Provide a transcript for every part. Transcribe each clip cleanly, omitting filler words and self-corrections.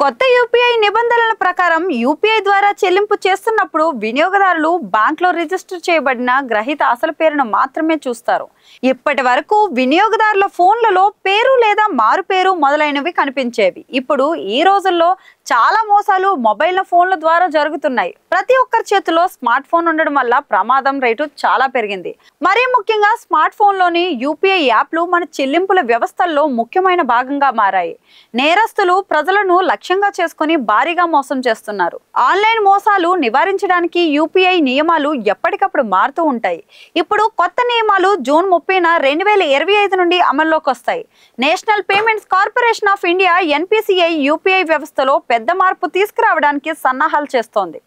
కొత్త యూపీఐ నిబంధనల ప్రకారం యూపీఐ ద్వారా చెల్లింపు చేస్తున్నప్పుడు వినియోగదారులు బ్యాంక్లో రిజిస్టర్ చేయబడిన గ్రహీత అసలు పేరును మాత్రమే చూస్తారు. ఇప్పటి వరకు వినియోగదారుల ఫోన్లలో పేరు లేదా మారు పేరు మొదలైనవి కనిపించేవి. ఇప్పుడు ఈ రోజుల్లో చాలా మోసాలు మొబైల్ ఫోన్ల ద్వారా జరుగుతున్నాయి. ప్రతి ఒక్కరి చేతిలో స్మార్ట్ ఫోన్ ఉండడం వల్ల ప్రమాదం రేటు చాలా పెరిగింది. మరీ ముఖ్యంగా స్మార్ట్ ఫోన్లోని యూపీఐ యాప్లు మన చెల్లింపుల వ్యవస్థల్లో ముఖ్యమైన భాగంగా మారాయి. నేరస్తులు ప్రజలను లక్ష్యంగా చేసుకుని భారీగా మోసం చేస్తున్నారు. ఆన్లైన్ మోసాలు నివారించడానికి యూపీఐ నియమాలు ఎప్పటికప్పుడు మారుతూ ఉంటాయి. ఇప్పుడు కొత్త నియమాలు జూన్ 30న 2025 నుండి అమల్లోకి వస్తాయి. National payments corporation of India NPCI UPI వ్యవస్థలో పెద్ద మార్పు తీసుకురావడానికి సన్నాహాలు చేస్తోంది.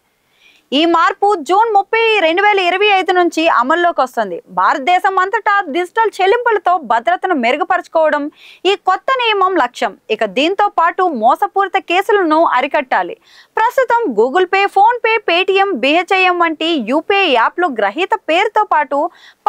ఈ మార్పు జూన్ 30, 2025 నుంచి అమల్లోకి వస్తుంది. భారతదేశం అంతటా డిజిటల్ చెల్లింపులతో భద్రతను మెరుగుపరచుకోవడం ఈ కొత్త నియమం లక్ష్యం. ఇక దీంతో పాటు మోసపూరిత కేసులను అరికట్టాలి. ప్రస్తుతం Google pay, phone pay, Paytm, BHIM వంటి యూపీఐ యాప్లు గ్రహీత పేరుతో పాటు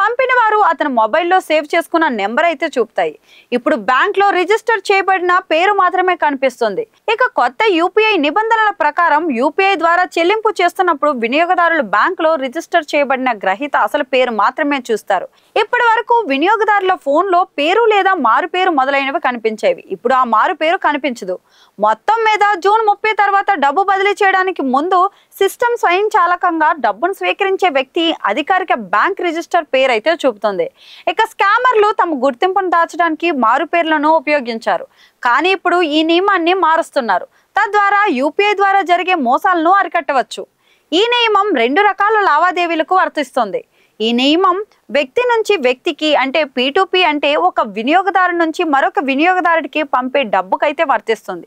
పంపిన వారు అతని మొబైల్లో సేవ్ చేసుకున్న నెంబర్ అయితే చూపుతాయి. ఇప్పుడు బ్యాంక్లో రిజిస్టర్ చేయబడిన పేరు మాత్రమే కనిపిస్తుంది. ఇక కొత్త యూపీఐ నిబంధనల ప్రకారం యూపీఐ ద్వారా చెల్లింపు చేస్తున్నప్పుడు వినియోగదారులు బ్యాంకులో రిజిస్టర్ చేయబడిన గ్రహీత అసలు పేరు మాత్రమే చూస్తారు. ఇప్పటి వరకు వినియోగదారుల ఫోన్లో పేరు లేదా మారు పేరు మొదలైనవి కనిపించేవి. ఇప్పుడు ఆ మారు పేరు కనిపించదు. మొత్తం మీద జూన్ 30 తర్వాత డబ్బు బదిలీ చేయడానికి ముందు సిస్టమ్ స్వయంచాలకంగా డబ్బును స్వీకరించే వ్యక్తి అధికారిక బ్యాంక్ రిజిస్టర్ పేరు అయితే చూపుతుంది. ఇక స్కామర్లు తమ గుర్తింపును దాచడానికి మారు పేర్లను ఉపయోగించారు. కానీ ఇప్పుడు ఈ నియమాన్ని మారుస్తున్నారు. తద్వారా యూపీఐ ద్వారా జరిగే మోసాలను అరికట్టవచ్చు. ఈ నియమం 2 రకాల లావాదేవీలకు వర్తిస్తుంది. ఈ నియమం వ్యక్తి నుంచి వ్యక్తికి అంటే P2P అంటే ఒక వినియోగదారు నుంచి మరొక వినియోగదారుడికి పంపే డబ్బుకైతే వర్తిస్తుంది.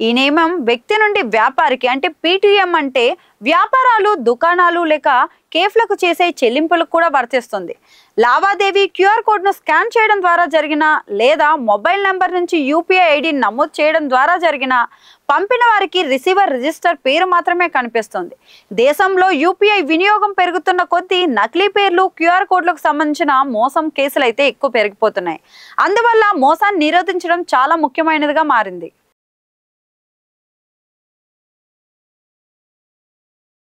ఈ నియమం వ్యక్తి నుండి వ్యాపారికి అంటే P2M అంటే వ్యాపారాలు, దుకాణాలు లేక కేఫ్లకు చేసే చెల్లింపులకు కూడా వర్తిస్తుంది. లావాదేవీ QR కోడ్ను స్కాన్ చేయడం ద్వారా జరిగిన లేదా మొబైల్ నెంబర్ నుంచి యూపీఐ ఐడిని నమోదు చేయడం ద్వారా జరిగిన పంపిన వారికి రిసీవర్ రిజిస్టర్ పేరు మాత్రమే కనిపిస్తుంది. దేశంలో యూపీఐ వినియోగం పెరుగుతున్న కొద్దీ నకిలీ పేర్లు, QR కోడ్లకు సంబంధించిన మోసం కేసులు అయితే ఎక్కువ పెరిగిపోతున్నాయి. అందువల్ల మోసాన్ని నిరోధించడం చాలా ముఖ్యమైనదిగా మారింది.